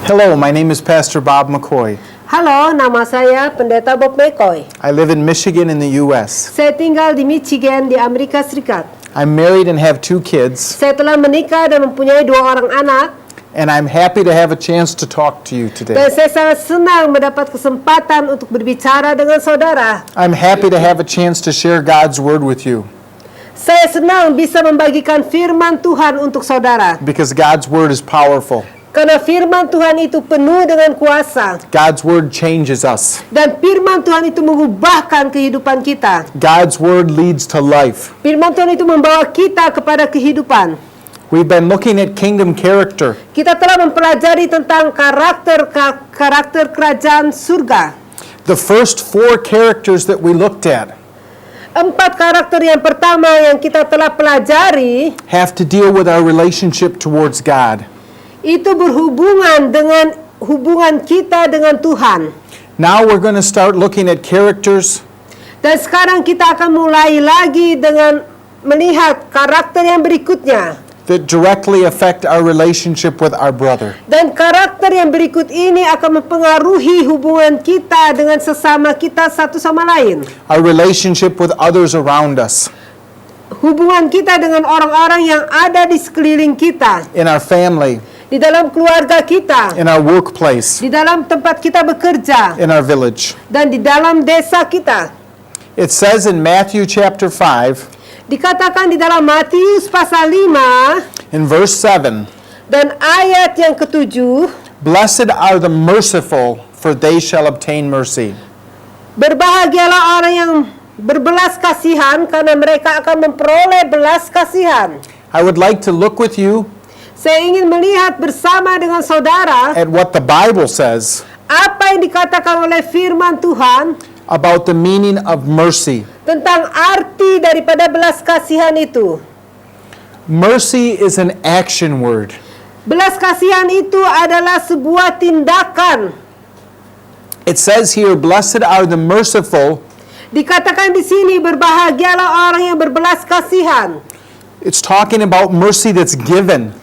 Hello, my name is Pastor Bob McCoy. Halo, nama saya Pendeta Bob McCoy. I live in Michigan in the U.S. Saya tinggal di Michigan di Amerika Serikat. I'm married and have 2 kids, Saya telah menikah dan mempunyai 2 orang anak. and I'm happy to have a chance to talk to you Dan today. saya sangat senang mendapat kesempatan untuk berbicara dengan saudara. I'm happy to have a chance to share God's Word with you Saya senang bisa membagikan firman Tuhan untuk saudara. because God's Word is powerful. Karena firman Tuhan itu penuh dengan kuasa. God's Word changes us. Dan firman Tuhan itu mengubahkan kehidupan kita. God's Word leads to life. Firman Tuhan itu membawa kita kepada kehidupan. We've been looking at kingdom character. Kita telah mempelajari tentang karakter kerajaan surga. The first 4 characters that we looked at 4 karakter yang pertama yang kita telah pelajari have to deal with our relationship towards God. itu berhubungan dengan hubungan kita dengan Tuhan. Now we're going to start looking at characters Dan sekarang kita akan mulai lagi dengan melihat karakter yang berikutnya. that directly affect our relationship with our brother. Dan karakter yang berikut ini akan mempengaruhi hubungan kita dengan sesama kita satu sama lain. Our relationship with others around us, Hubungan kita dengan orang-orang yang ada di sekeliling kita, in our family, di dalam keluarga kita, in our workplace, di dalam tempat kita bekerja, in our village. dan di dalam desa kita. It says in Matthew chapter 5, Dikatakan di dalam Matius pasal 5 in verse 7, dan ayat yang ke-7, "Blessed are the merciful, for they shall obtain mercy." berbahagialah orang yang berbelas kasihan karena mereka akan memperoleh belas kasihan. I would like to look with you Saya ingin melihat bersama dengan saudara at what the Bible says apa yang dikatakan oleh firman Tuhan about the meaning of mercy. tentang arti daripada belas kasihan itu. Mercy is an action word. Belas kasihan itu adalah sebuah tindakan. It says here, "Blessed are the merciful." Dikatakan di sini berbahagialah orang yang berbelas kasihan. It's talking about mercy that's given.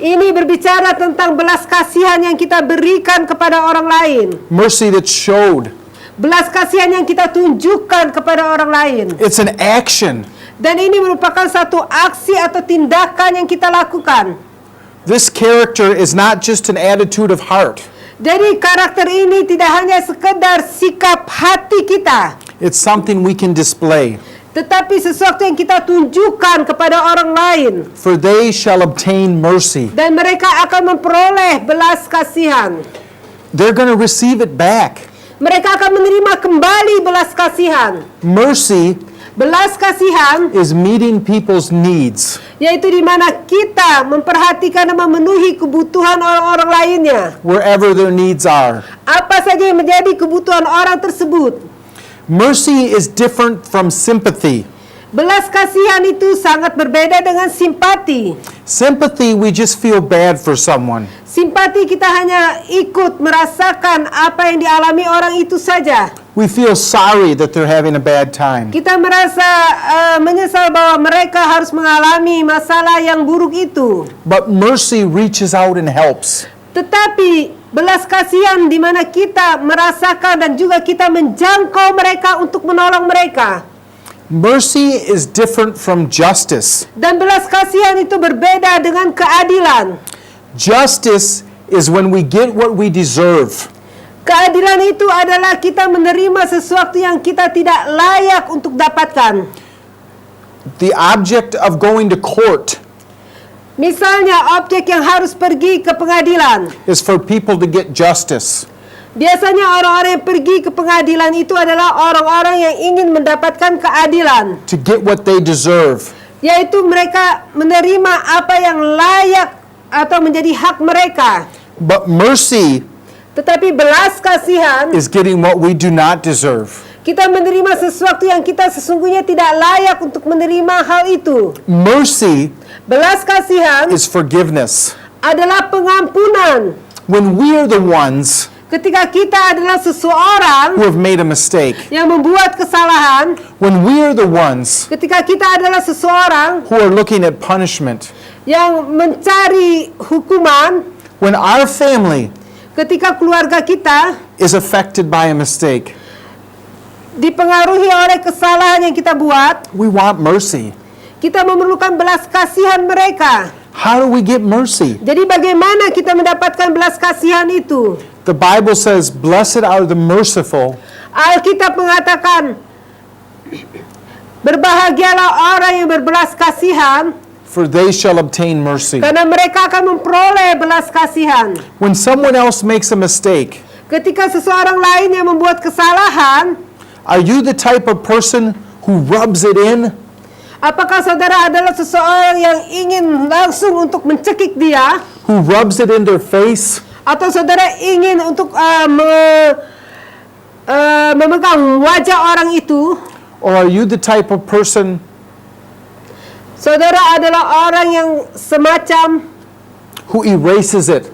Ini berbicara tentang belas kasihan yang kita berikan kepada orang lain. Mercy that's showed. Belas kasihan yang kita tunjukkan kepada orang lain. It's an action. Dan ini merupakan satu aksi atau tindakan yang kita lakukan. This character is not just an attitude of heart. Jadi karakter ini tidak hanya sekedar sikap hati kita, It's something we can display. tetapi sesuatu yang kita tunjukkan kepada orang lain. For they shall obtain mercy. Dan mereka akan memperoleh belas kasihan. They're going to receive it back. Mereka akan menerima kembali belas kasihan. Mercy Belas kasihan is meeting people's needs. yaitu di mana kita memperhatikan dan memenuhi kebutuhan orang-orang lainnya. Wherever their needs are. Apa saja yang menjadi kebutuhan orang tersebut. Mercy is different from sympathy. Belas kasihan itu sangat berbeda dengan simpati. Sympathy, we just feel bad for someone. Simpati kita hanya ikut merasakan apa yang dialami orang itu saja. We feel sorry that they're having a bad time. Kita merasa menyesal bahwa mereka harus mengalami masalah yang buruk itu. But mercy reaches out and helps. Tetapi belas kasihan di mana kita merasakan dan juga kita menjangkau mereka untuk menolong mereka. Mercy is different from justice. Dan belas kasihan itu berbeda dengan keadilan. Justice is when we get what we deserve. Keadilan itu adalah kita menerima sesuatu yang kita tidak layak untuk dapatkan. The object of going to court Misalnya objek yang harus pergi ke pengadilan. is for people to get justice. Biasanya orang-orang yang pergi ke pengadilan itu adalah orang-orang yang ingin mendapatkan keadilan. To get what they deserve. Yaitu mereka menerima apa yang layak atau menjadi hak mereka. But mercy Tetapi belas kasihan, is getting what we do not deserve. kita menerima sesuatu yang kita sesungguhnya tidak layak untuk menerima hal itu. Mercy Belas kasihan is forgiveness. adalah pengampunan. When we are the ones Ketika kita adalah seseorang who have made a mistake. yang membuat kesalahan, When we are the ones ketika kita adalah seseorang who are looking at punishment. yang mencari hukuman, When our family Ketika keluarga kita is affected by a mistake, dipengaruhi oleh kesalahan yang kita buat, we want mercy. kita memerlukan belas kasihan mereka. How do we get mercy? Jadi bagaimana kita mendapatkan belas kasihan itu? The Bible says, "Blessed are the merciful, Alkitab mengatakan, berbahagialah orang yang berbelas kasihan, for they shall obtain mercy." karena mereka akan memperoleh belas kasihan. When someone else makes a mistake, Ketika seseorang lain yang membuat kesalahan, are you the type of person who rubs it in? apakah saudara adalah seseorang yang ingin langsung untuk mencekik dia? Who rubs it in their face? Atau saudara ingin untuk memegang wajah orang itu? Or are you the type of person Saudara adalah orang yang semacam who erases it?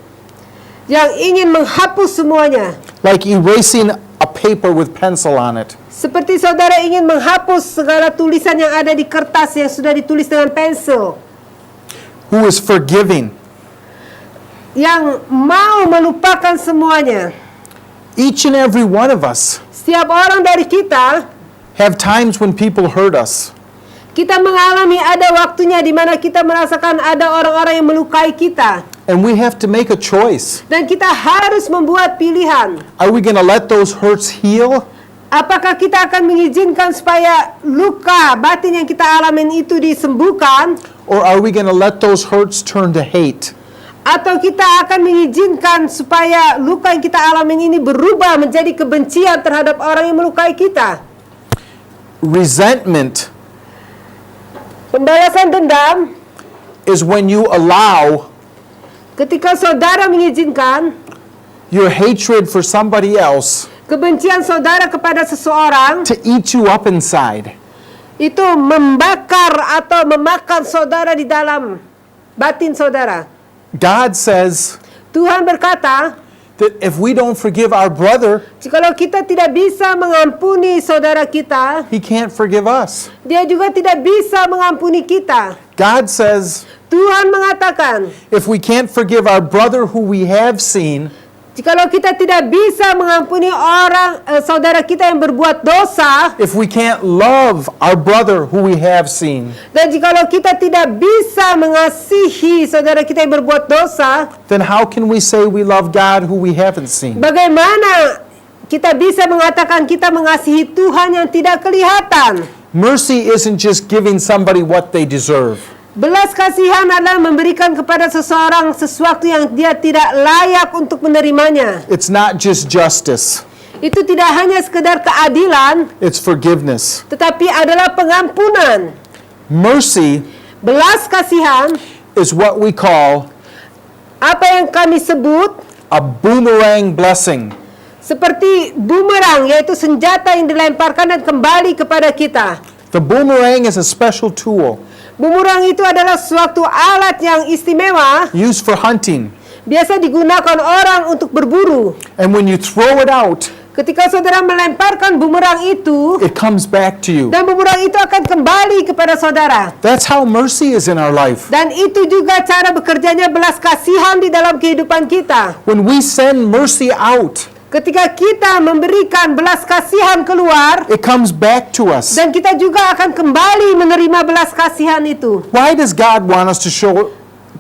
yang ingin menghapus semuanya. Like erasing a paper with pencil on it. Seperti saudara ingin menghapus segala tulisan yang ada di kertas yang sudah ditulis dengan pensil. Who is forgiving? Yang mau melupakan semuanya. Each and every one of us Setiap orang dari kita, have times when people hurt us. kita mengalami ada waktunya di mana kita merasakan ada orang-orang yang melukai kita. And we have to make a choice. Dan kita harus membuat pilihan. Are we going to let those hurts heal? Apakah kita akan mengizinkan supaya luka batin yang kita alamin itu disembuhkan? Or are we going to let those hurts turn to hate? Atau kita akan mengizinkan supaya luka yang kita alamin ini berubah menjadi kebencian terhadap orang yang melukai kita? Resentment Pembalasan dendam, is when you allow ketika saudara mengizinkan your hatred for somebody else kebencian saudara kepada seseorang, to eat you up inside. itu membakar atau memakan saudara di dalam batin saudara. God says Tuhan berkata, that if we don't forgive our brother, jikalau kita tidak bisa mengampuni saudara kita, he can't forgive us. dia juga tidak bisa mengampuni kita. God says Tuhan mengatakan, if we can't forgive our brother who we have seen, jikalau kita tidak bisa mengampuni saudara kita yang berbuat dosa, if we can't love our brother who we have seen, dan jikalau kita tidak bisa mengasihi saudara kita yang berbuat dosa, then how can we say we love God who we haven't seen? bagaimana kita bisa mengatakan kita mengasihi Tuhan yang tidak kelihatan? Mercy isn't just giving somebody what they deserve. Belas kasihan adalah memberikan kepada seseorang sesuatu yang dia tidak layak untuk menerimanya. It's not just justice. Itu tidak hanya sekedar keadilan, It's forgiveness. tetapi adalah pengampunan. Mercy Belas kasihan, is what we call apa yang kami sebut a boomerang blessing. seperti bumerang, yaitu senjata yang dilemparkan dan kembali kepada kita. The boomerang is a special tool Bumerang itu adalah suatu alat yang istimewa, used for hunting. biasa digunakan orang untuk berburu. And when you throw it out, Ketika saudara melemparkan bumerang itu, it comes back to you. dan bumerang itu akan kembali kepada saudara. That's how mercy is in our life. Dan itu juga cara bekerjanya belas kasihan di dalam kehidupan kita. When we send mercy out, Ketika kita memberikan belas kasihan keluar, it comes back to us. dan kita juga akan kembali menerima belas kasihan itu. Why does God want us to show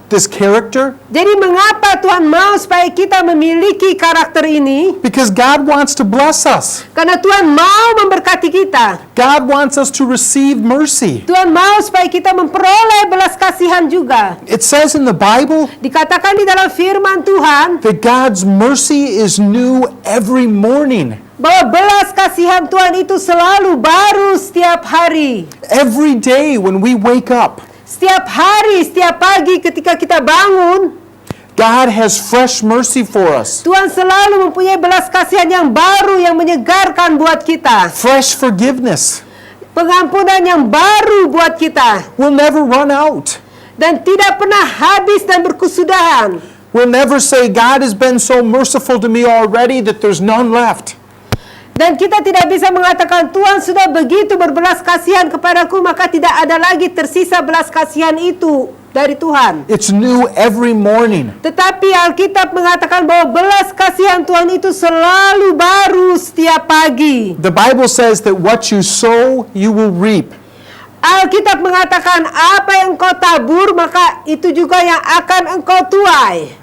this character? Jadi mengapa Tuhan mau supaya kita memiliki karakter ini? Because God wants to bless us. Karena Tuhan mau memberkati kita. God wants us to receive mercy. Tuhan mau supaya kita memperoleh belas kasihan juga. It says in the Bible Dikatakan di dalam firman Tuhan that God's mercy is new every morning. bahwa belas kasihan Tuhan itu selalu baru setiap hari. Every day when we wake up, Setiap hari, setiap pagi ketika kita bangun, God has fresh mercy for us. Tuhan selalu mempunyai belas kasihan yang baru yang menyegarkan buat kita. Fresh forgiveness. Pengampunan yang baru buat kita. We'll never run out. Dan tidak pernah habis dan berkesudahan. We'll never say, God has been so merciful to me already that there's none left. Dan kita tidak bisa mengatakan Tuhan sudah begitu berbelas kasihan kepadaku, maka tidak ada lagi tersisa belas kasihan itu dari Tuhan. It's new every morning. Tetapi Alkitab mengatakan bahwa belas kasihan Tuhan itu selalu baru setiap pagi. The Bible says that what you sow, you will reap. Alkitab mengatakan apa yang engkau tabur, maka itu juga yang akan engkau tuai.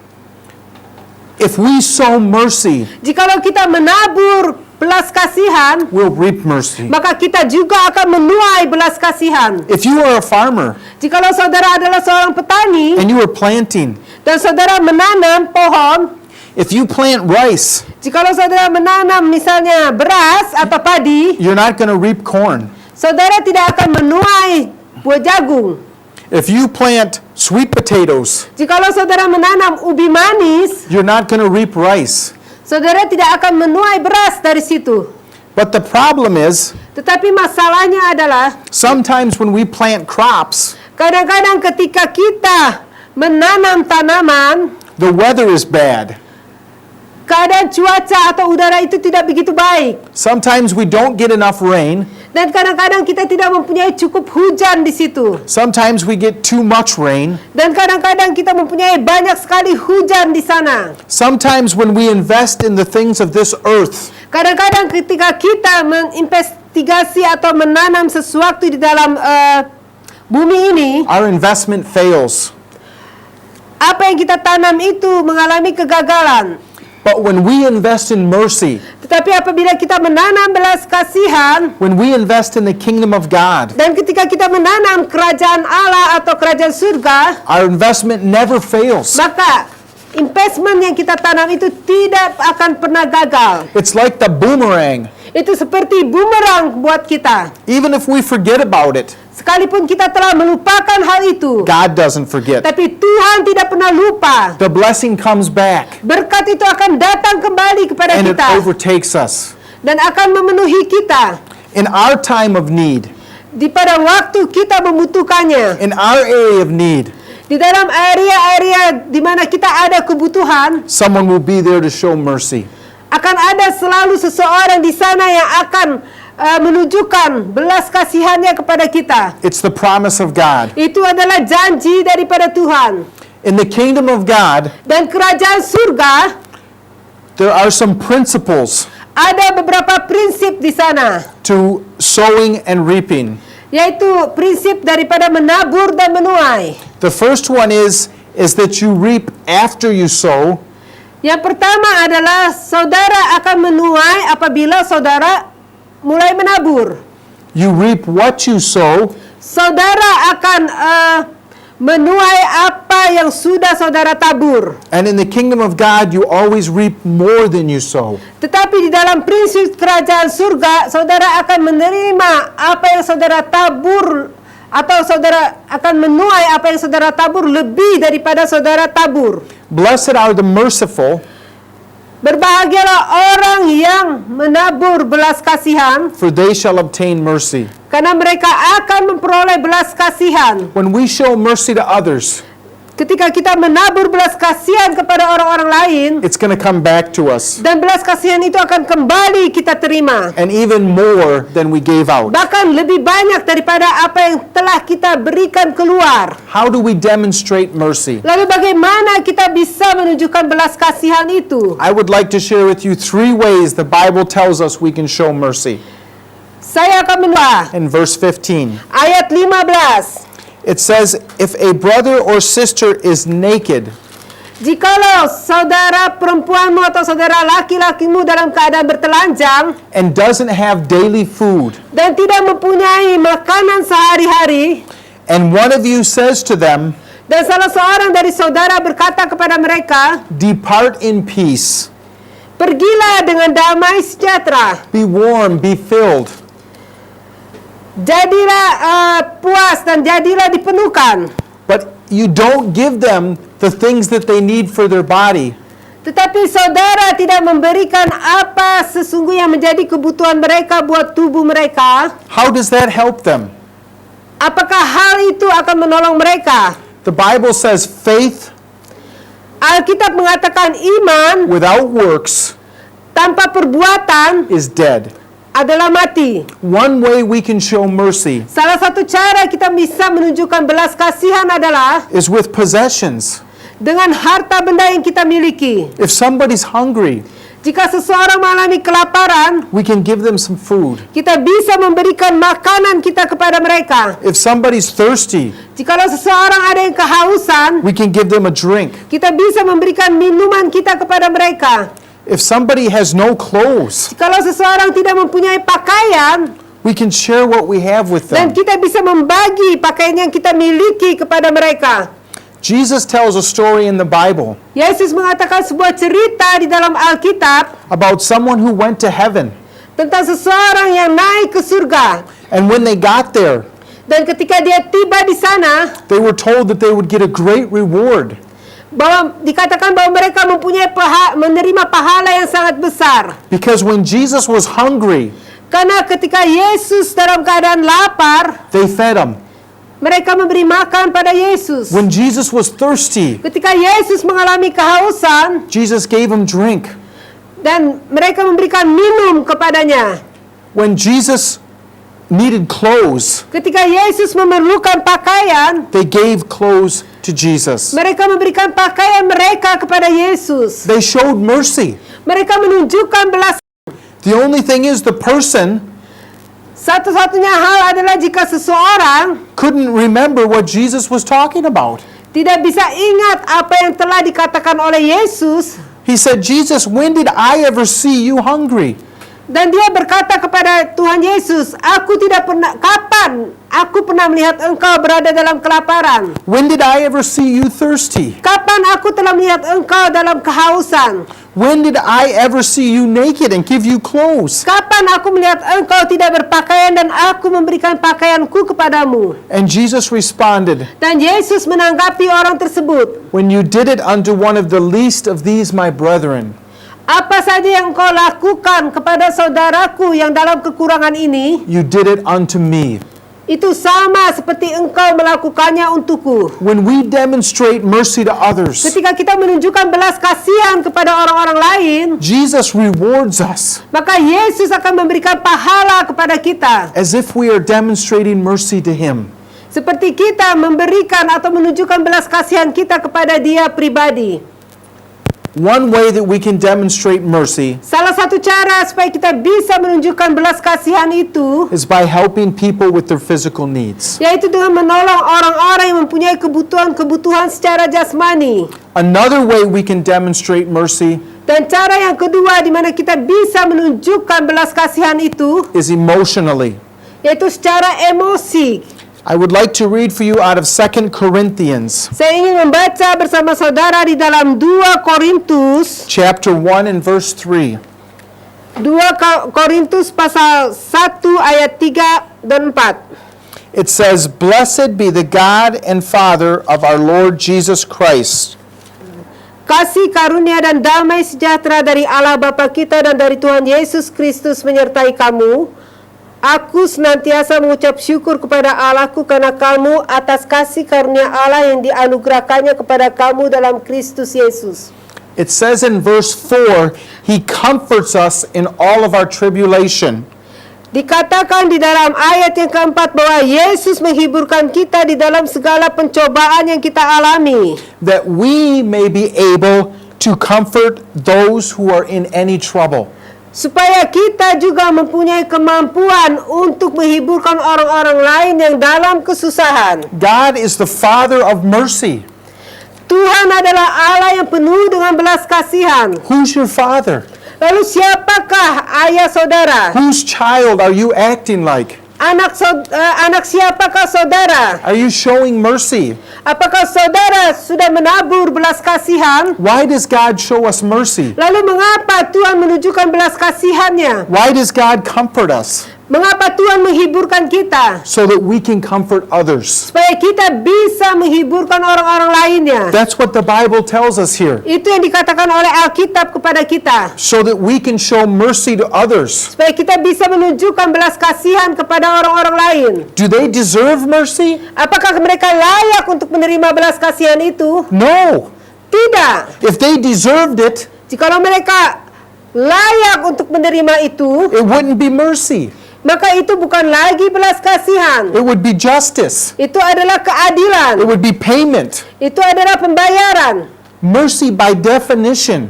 If we sow mercy, Jikalau kita menabur belas kasihan, we'll reap mercy. maka kita juga akan menuai belas kasihan. If you are a farmer Jikalau saudara adalah seorang petani and you are planting, dan saudara menanam pohon, if you plant rice, jikalau saudara menanam misalnya beras atau padi, you're not going to reap corn. saudara tidak akan menuai buah jagung. If you plant sweet potatoes, Jikalau saudara menanam ubi manis, you're not going to reap rice. saudara tidak akan menuai beras dari situ. But the problem is, Tetapi masalahnya adalah sometimes when we plant crops, kadang-kadang ketika kita menanam tanaman, the weather is bad. keadaan cuaca atau udara itu tidak begitu baik. Sometimes we don't get enough rain. Dan kadang-kadang kita tidak mempunyai cukup hujan di situ. Sometimes we get too much rain. Dan kadang-kadang kita mempunyai banyak sekali hujan di sana. Sometimes when we invest in the things of this earth, Kadang-kadang ketika kita menginvestigasi atau menanam sesuatu di dalam bumi ini, our investment fails. apa yang kita tanam itu mengalami kegagalan. But when we invest in mercy, Tetapi apabila kita menanam belas kasihan, when we invest in the kingdom of God, dan ketika kita menanam kerajaan Allah atau kerajaan surga, our investment never fails. maka investment yang kita tanam itu tidak akan pernah gagal. It's like the boomerang. Itu seperti bumerang buat kita. Even if we forget about it, Sekalipun kita telah melupakan hal itu, God doesn't forget. tapi Tuhan tidak pernah lupa. The blessing comes back Berkat itu akan datang kembali kepada and it kita overtakes us. dan akan memenuhi kita In our time of need, di pada waktu kita membutuhkannya. in our area of need, Di dalam area-area di mana kita ada kebutuhan, someone will be there to show mercy. akan ada selalu seseorang di sana yang akan menunjukkan belas kasihannya kepada kita. It's the promise of God. Itu adalah janji daripada Tuhan. In the kingdom of God, Dan kerajaan surga, there are some principles ada beberapa prinsip di sana, to sowing and reaping. yaitu prinsip daripada menabur dan menuai. The first one is that you reap after you sow, Yang pertama adalah saudara akan menuai apabila saudara mulai menabur. you reap what you sow, Saudara akan menuai apa yang sudah saudara tabur. and in the kingdom of God, you always reap more than you sow. Tetapi di dalam prinsip kerajaan surga, saudara akan menerima apa yang saudara tabur, atau saudara akan menuai apa yang saudara tabur lebih daripada saudara tabur. Blessed are the merciful, Berbahagialah orang yang menabur belas kasihan, for they shall obtain mercy. karena mereka akan memperoleh belas kasihan. When we show mercy to others, Ketika kita menabur belas kasihan kepada orang-orang lain, it's going to come back to us, dan belas kasihan itu akan kembali kita terima. and even more than we gave out. Bahkan lebih banyak daripada apa yang telah kita berikan keluar. How do we demonstrate mercy? Lalu bagaimana kita bisa menunjukkan belas kasihan itu? I would like to share with you 3 ways the Bible tells us we can show mercy. Saya akan menolak In verse 15, ayat 15. it says, if a brother or sister is naked Jikalau saudara perempuanmu atau saudara laki-lakimu dalam keadaan bertelanjang and doesn't have daily food, dan tidak mempunyai makanan sehari-hari, and one of you says to them, dan salah seorang dari saudara berkata kepada mereka, depart in peace, pergilah dengan damai sejahtera, be warm, be filled, jadilah puas dan jadilah dipenuhkan. but you don't give them the things that they need for their body, Tetapi saudara tidak memberikan apa sesungguhnya menjadi kebutuhan mereka buat tubuh mereka, how does that help them? apakah hal itu akan menolong mereka? The Bible says faith Alkitab mengatakan iman without works tanpa perbuatan is dead. adalah mati. One way we can show mercy Salah satu cara kita bisa menunjukkan belas kasihan adalah is with possessions. dengan harta benda yang kita miliki. If somebody's hungry, Jika seseorang mengalami kelaparan, we can give them some food. kita bisa memberikan makanan kita kepada mereka. If somebody's thirsty, Jikalau seseorang ada yang kehausan, we can give them a drink. kita bisa memberikan minuman kita kepada mereka. If somebody has no clothes, Jikalau seseorang tidak mempunyai pakaian, we can share what we have with dan them. kita bisa membagi pakaian yang kita miliki kepada mereka. Jesus tells a story in the Bible Yesus mengatakan sebuah cerita di dalam Alkitab about someone who went to heaven. tentang seseorang yang naik ke surga. And when they got there, Dan ketika dia tiba di sana, they were told that they would get a great reward. dikatakan bahwa mereka mempunyai menerima pahala yang sangat besar. Because when Jesus was hungry, Karena ketika Yesus dalam keadaan lapar, they fed him. mereka memberi makan pada Yesus. When Jesus was thirsty, Ketika Yesus mengalami kehausan, Jesus gave him drink. dan mereka memberikan minum kepadanya. When Jesus needed clothes, Ketika Yesus memerlukan pakaian, they gave clothes to Jesus. mereka memberikan pakaian mereka kepada Yesus. They showed mercy. Mereka menunjukkan belas. The only thing is the person Satu-satunya hal adalah jika seseorang couldn't remember what Jesus was talking about. tidak bisa ingat apa yang telah dikatakan oleh Yesus, He said, Jesus, when did I ever see you hungry? dan dia berkata kepada Tuhan Yesus, kapan aku pernah melihat engkau berada dalam kelaparan? When did I ever see you thirsty? Kapan aku telah melihat engkau dalam kehausan? When did I ever see you naked and give you clothes? Kapan aku melihat engkau tidak berpakaian dan aku memberikan pakaianku kepadamu? And Jesus responded, Dan Yesus menanggapi orang tersebut, when you did it unto one of the least of these my brethren, apa saja yang engkau lakukan kepada saudaraku yang dalam kekurangan ini, you did it unto me. itu sama seperti engkau melakukannya untukku. When we demonstrate mercy to others, Ketika kita menunjukkan belas kasihan kepada orang-orang lain, Jesus rewards us maka Yesus akan memberikan pahala kepada kita. as if we are demonstrating mercy to Him. Seperti kita memberikan atau menunjukkan belas kasihan kita kepada Dia pribadi. One way that we can demonstrate mercy Salah satu cara supaya kita bisa menunjukkan belas kasihan itu, is by helping people with their physical needs. yaitu dengan menolong orang-orang yang mempunyai kebutuhan-kebutuhan secara jasmani. Another way we can demonstrate mercy Dan cara yang kedua di mana kita bisa menunjukkan belas kasihan itu, is emotionally. yaitu secara emosi. I would like to read for you out of 2 Corinthians Saya ingin membaca bersama saudara di dalam 2 Korintus, chapter 1 and verse 3. 2 Korintus pasal 1 ayat 3 dan 4. It says, "Blessed be the God and Father of our Lord Jesus Christ, Kasih karunia dan damai sejahtera dari Allah Bapa kita dan dari Tuhan Yesus Kristus menyertai kamu. Aku senantiasa mengucap syukur kepada Allahku karena kamu atas kasih karunia Allah yang dianugerahkannya kepada kamu dalam Kristus Yesus." It says in verse 4, He comforts us in all of our tribulation. Dikatakan di dalam ayat yang keempat bahwa Yesus menghiburkan kita di dalam segala pencobaan yang kita alami, That we may be able to comfort those who are in any trouble. supaya kita juga mempunyai kemampuan untuk menghiburkan orang-orang lain yang dalam kesusahan. God is the Father of mercy. Tuhan adalah Allah yang penuh dengan belas kasihan. Who's your father? Lalu siapakah ayah saudara? Whose child are you acting like? Anak siapakah saudara? Are you showing mercy? Apakah saudara sudah menabur belas kasihan? Why does God show us mercy? Lalu mengapa Tuhan menunjukkan belas kasihannya? Why does God comfort us? Mengapa Tuhan menghiburkan kita? So that we can comfort others. Supaya kita bisa menghiburkan orang-orang lainnya. That's what the Bible tells us here. Itu yang dikatakan oleh Alkitab kepada kita. So that we can show mercy to others. Supaya kita bisa menunjukkan belas kasihan kepada orang-orang lain. Do they deserve mercy? Apakah mereka layak untuk menerima belas kasihan itu? No. Tidak. If they deserved it, Jikalau mereka layak untuk menerima itu, it wouldn't be mercy. maka itu bukan lagi belas kasihan. It would be justice. Itu adalah It keadilan. would be payment. Itu adalah pembayaran. Mercy, by definition,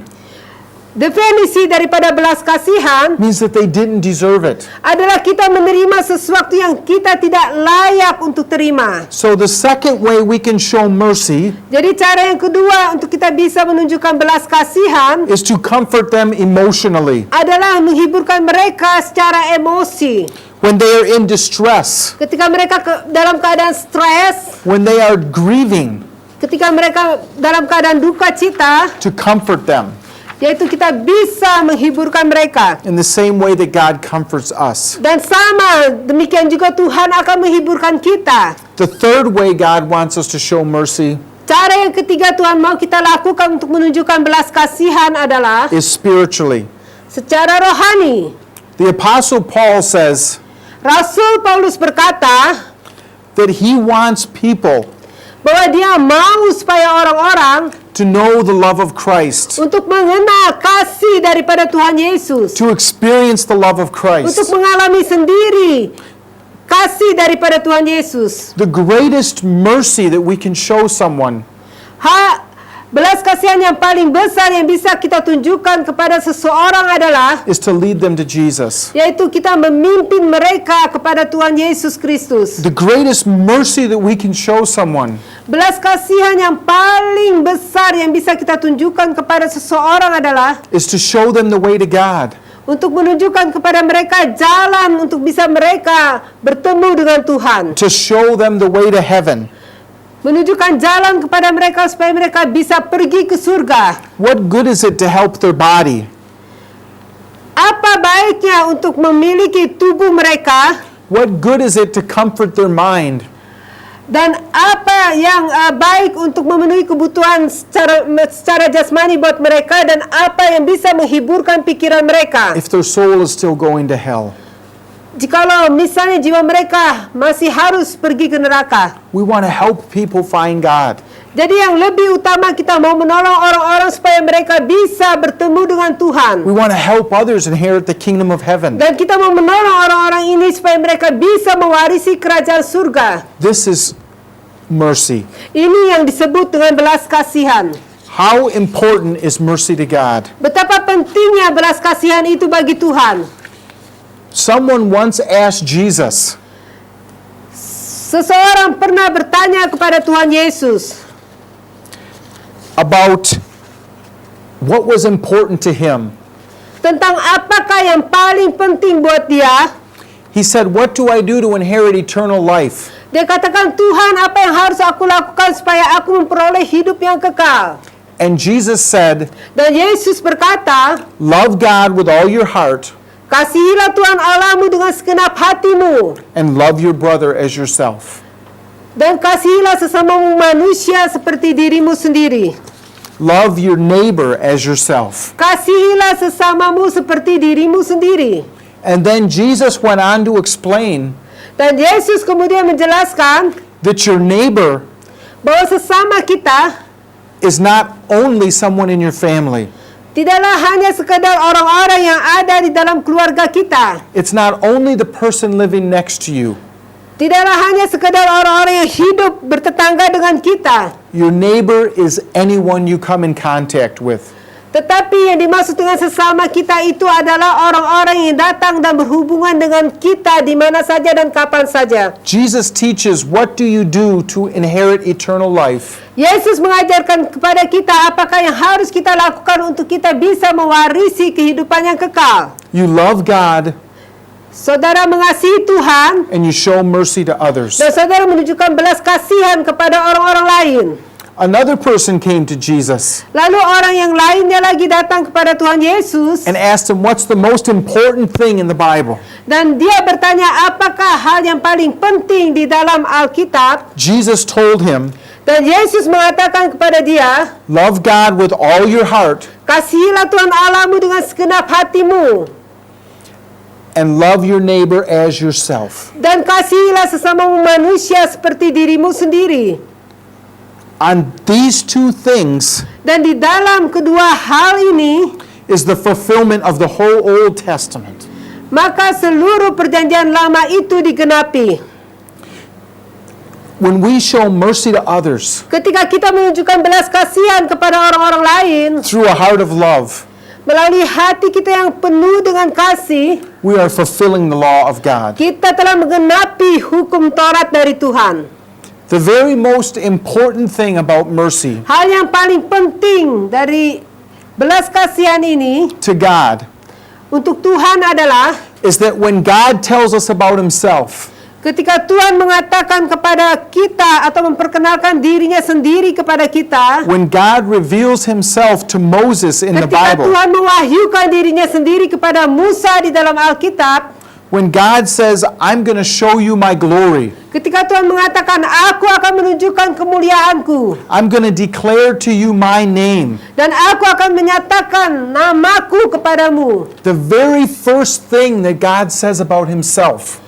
Definisi daripada belas kasihan means that they didn't deserve it. adalah kita menerima sesuatu yang kita tidak layak untuk terima. So the second way we can show mercy Jadi cara yang kedua untuk kita bisa menunjukkan belas kasihan is to comfort them emotionally. adalah menghiburkan mereka secara emosi. When they are in distress, Ketika mereka dalam keadaan stres, when they are grieving, ketika mereka dalam keadaan duka cita, to comfort them yaitu kita bisa menghiburkan mereka. in the same way that God comforts us. Dan sama demikian juga Tuhan akan menghiburkan kita. The third way God wants us to show mercy Cara yang ketiga Tuhan mau kita lakukan untuk menunjukkan belas kasihan adalah is spiritually. secara rohani. The Apostle Paul says Rasul Paulus berkata that he wants people bahwa dia mau supaya orang-orang to know the love of Christ, untuk mengenal kasih daripada Tuhan Yesus, to experience the love of untuk Christ. mengalami sendiri kasih daripada Tuhan Yesus. The greatest mercy that we can show someone Belas kasihan yang paling besar yang bisa kita tunjukkan kepada seseorang adalah is to lead them to Jesus. yaitu kita memimpin mereka kepada Tuhan Yesus Kristus. The greatest mercy that we can show someone Belas kasihan yang paling besar yang bisa kita tunjukkan kepada seseorang adalah is to show them the way to God. untuk menunjukkan kepada mereka jalan untuk bisa mereka bertemu dengan Tuhan. To show them the way to heaven. Menunjukkan jalan kepada mereka supaya mereka bisa pergi ke surga. What good is it to help their body? Apa baiknya untuk memiliki tubuh mereka? What good is it to comfort their mind? Dan apa yang baik untuk memenuhi kebutuhan secara jasmani buat mereka, dan apa yang bisa menghiburkan pikiran mereka If their soul is still going to hell. jikalau misalnya jiwa mereka masih harus pergi ke neraka. We want to help people find God. Jadi yang lebih utama kita mau menolong orang-orang supaya mereka bisa bertemu dengan Tuhan. We want to help others inherit the kingdom of heaven. Dan kita mau menolong orang-orang ini supaya mereka bisa mewarisi kerajaan surga. This is mercy. Ini yang disebut dengan belas kasihan. How important is mercy to God? Betapa pentingnya belas kasihan itu bagi Tuhan. Someone once asked Jesus, Seseorang pernah bertanya kepada Tuhan Yesus about what was important to him. tentang apakah yang paling penting buat dia. He said, "What do I do to inherit eternal life?" Dia katakan, Tuhan, apa yang harus aku lakukan supaya aku memperoleh hidup yang kekal? And Jesus said, Dan Yesus berkata, "Love God with all your heart kasihilah Tuhan Allahmu dengan segenap hatimu, and love your brother as yourself." dan kasihilah sesamamu manusia seperti dirimu sendiri. Love your neighbor as yourself. Kasihilah sesamamu seperti dirimu sendiri. And then Jesus went on to explain Dan Yesus kemudian menjelaskan that your neighbor bahwa sesama kita is not only someone in your family. tidaklah hanya sekadar orang-orang yang ada di dalam keluarga kita. It's not only the person living next to you. Tidaklah hanya sekadar orang-orang yang hidup bertetangga dengan kita. Your neighbor is anyone you come in contact with. Tetapi yang dimaksud dengan sesama kita itu adalah orang-orang yang datang dan berhubungan dengan kita di mana saja dan kapan saja. Jesus teaches, what do you do to inherit eternal life? Yesus mengajarkan kepada kita apakah yang harus kita lakukan untuk kita bisa mewarisi kehidupan yang kekal. You love God Saudara mengasihi Tuhan and you show mercy to others. dan saudara menunjukkan belas kasihan kepada orang-orang lain. Another person came to Jesus Lalu orang yang lainnya lagi datang kepada Tuhan Yesus and asked him, what's the most important thing in the Bible? dan dia bertanya apakah hal yang paling penting di dalam Alkitab. Jesus told him, Dan Yesus mengatakan kepada dia, love God with all your heart kasihilah Tuhan Allahmu dengan segenap hatimu, and love your neighbor as yourself. dan kasihilah sesamamu manusia seperti dirimu sendiri. On these two things Dan di dalam kedua hal ini is the fulfillment of the whole Old Testament. maka seluruh perjanjian lama itu digenapi. When we show mercy to others Ketika kita menunjukkan belas kasihan kepada orang-orang lain through a heart of love, melalui hati kita yang penuh dengan kasih, we are fulfilling the law of God. kita telah menggenapi hukum Taurat dari Tuhan. The very most important thing about mercy Hal yang paling penting dari belas kasihan ini to God untuk Tuhan adalah is that when God tells us about himself, ketika Tuhan mengatakan kepada kita atau memperkenalkan dirinya sendiri kepada kita, when God reveals himself to Moses in the ketika Bible, Tuhan mewahyukan dirinya sendiri kepada Musa di dalam Alkitab, when God says, I'm going to show you my glory, ketika Tuhan mengatakan, aku akan menunjukkan kemuliaanku, I'm going to declare to you my name, dan aku akan menyatakan namaku kepadamu. the very first thing that God says about himself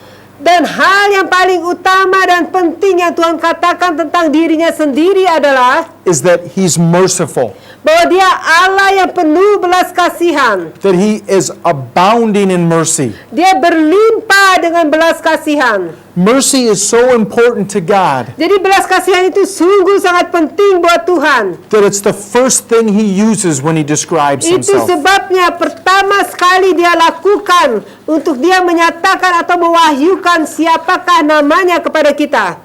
Dan hal yang paling utama dan penting yang Tuhan katakan tentang dirinya sendiri adalah is that he's merciful, bahwa dia Allah yang penuh belas kasihan. that he is abounding in mercy. Dia berlimpah dengan belas kasihan. Mercy is so important to God Jadi belas kasihan itu sungguh sangat penting buat Tuhan. that it's the first thing he uses when he describes Itu himself. sebabnya pertama sekali dia lakukan untuk dia menyatakan atau mewahyukan siapakah namanya kepada kita.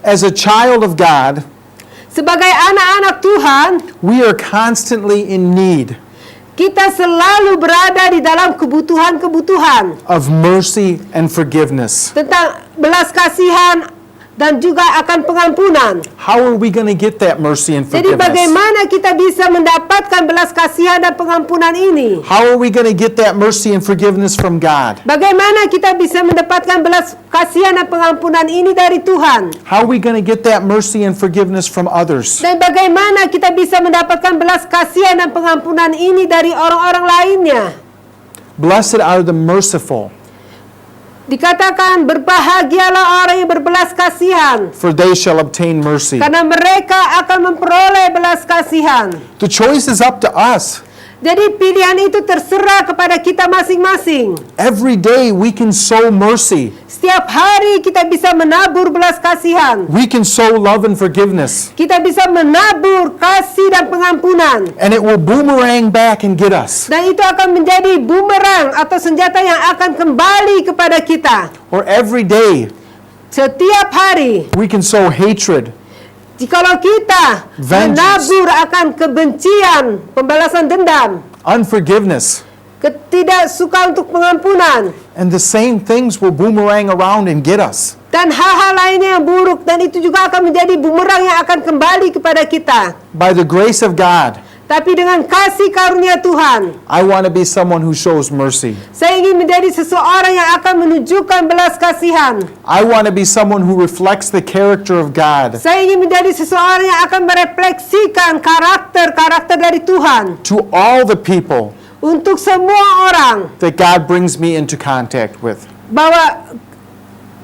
As a child of God, Sebagai anak-anak Tuhan, we are constantly in need kita selalu berada di dalam kebutuhan-kebutuhan of mercy and forgiveness. tentang belas kasihan dan juga akan pengampunan. How are we going to get that mercy and Jadi forgiveness? bagaimana kita bisa mendapatkan belas kasihan dan pengampunan ini? How are we going to get that mercy and forgiveness from God? Bagaimana kita bisa mendapatkan belas kasihan dan pengampunan ini dari Tuhan? How are we going to get that mercy and forgiveness from others? Dan bagaimana kita bisa mendapatkan belas kasihan dan pengampunan ini dari orang-orang lainnya? Blessed are the merciful, Dikatakan berbahagialah orang yang berbelas kasihan, for they shall obtain mercy. karena mereka akan memperoleh belas kasihan. The choice is up to us. Jadi pilihan itu terserah kepada kita masing-masing. Every day we can sow mercy. Setiap hari kita bisa menabur belas kasihan. We can sow love and forgiveness. Kita bisa menabur kasih dan pengampunan. And it will boomerang back and get us. Dan itu akan menjadi bumerang atau senjata yang akan kembali kepada kita. Or every day Setiap hari, we can sow hatred, jikalau kita Vengeance. menabur akan kebencian, pembalasan dendam, unforgiveness. ketidaksuka untuk pengampunan, And the same things will boomerang around and get us. dan hal-hal lainnya yang buruk, dan itu juga akan menjadi bumerang yang akan kembali kepada kita. By the grace of God, Tapi dengan kasih karunia Tuhan, I want to be someone who shows mercy. saya ingin menjadi seseorang yang akan menunjukkan belas kasihan. I want to be someone who reflects the character of God Saya ingin menjadi seseorang yang akan merefleksikan karakter dari Tuhan to all the people untuk semua orang, that God brings me into contact with. bahwa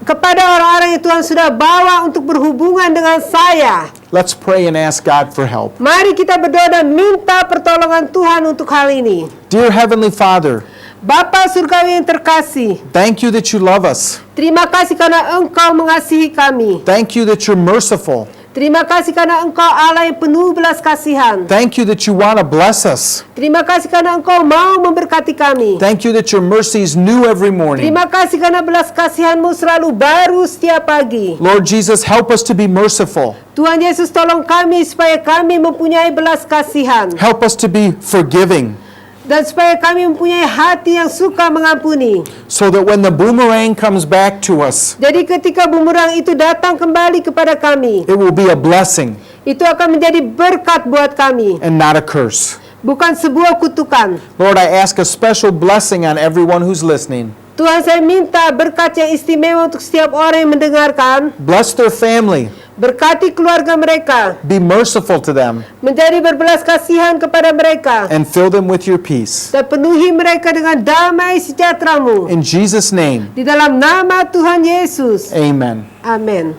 kepada orang-orang yang Tuhan sudah bawa untuk berhubungan dengan saya. Let's pray and ask God for help. Mari kita berdoa dan minta pertolongan Tuhan untuk hal ini. Dear Heavenly Father, Bapa surgawi yang terkasih, thank you that you love us. terima kasih karena Engkau mengasihi kami. Thank you that you're merciful. Terima kasih karena Engkau Allah yang penuh belas kasihan. Thank you that you want to bless us. Terima kasih karena Engkau mau memberkati kami. Thank you that your mercy is new every morning. Terima kasih karena belas kasihan-Mu selalu baru setiap pagi. Lord Jesus, help us to be merciful. Tuhan Yesus, tolong kami supaya kami mempunyai belas kasihan. Help us to be forgiving, Dan supaya kami mempunyai hati yang suka mengampuni. so that when the boomerang comes back to us, Jadi ketika bumerang itu datang kembali kepada kami, it will be a blessing itu akan menjadi berkat buat kami, and not a curse. bukan sebuah kutukan. Lord, I ask a special blessing on everyone who's listening. Tuhan, saya minta berkat yang istimewa untuk setiap orang yang mendengarkan. Bless their family. Berkati keluarga mereka, Be merciful to them menjadi berbelas kasihan kepada mereka, and fill them with your peace. dan penuhi mereka dengan damai sejahtera-Mu. In Jesus' name, Di dalam nama Tuhan Yesus. amen. Amin.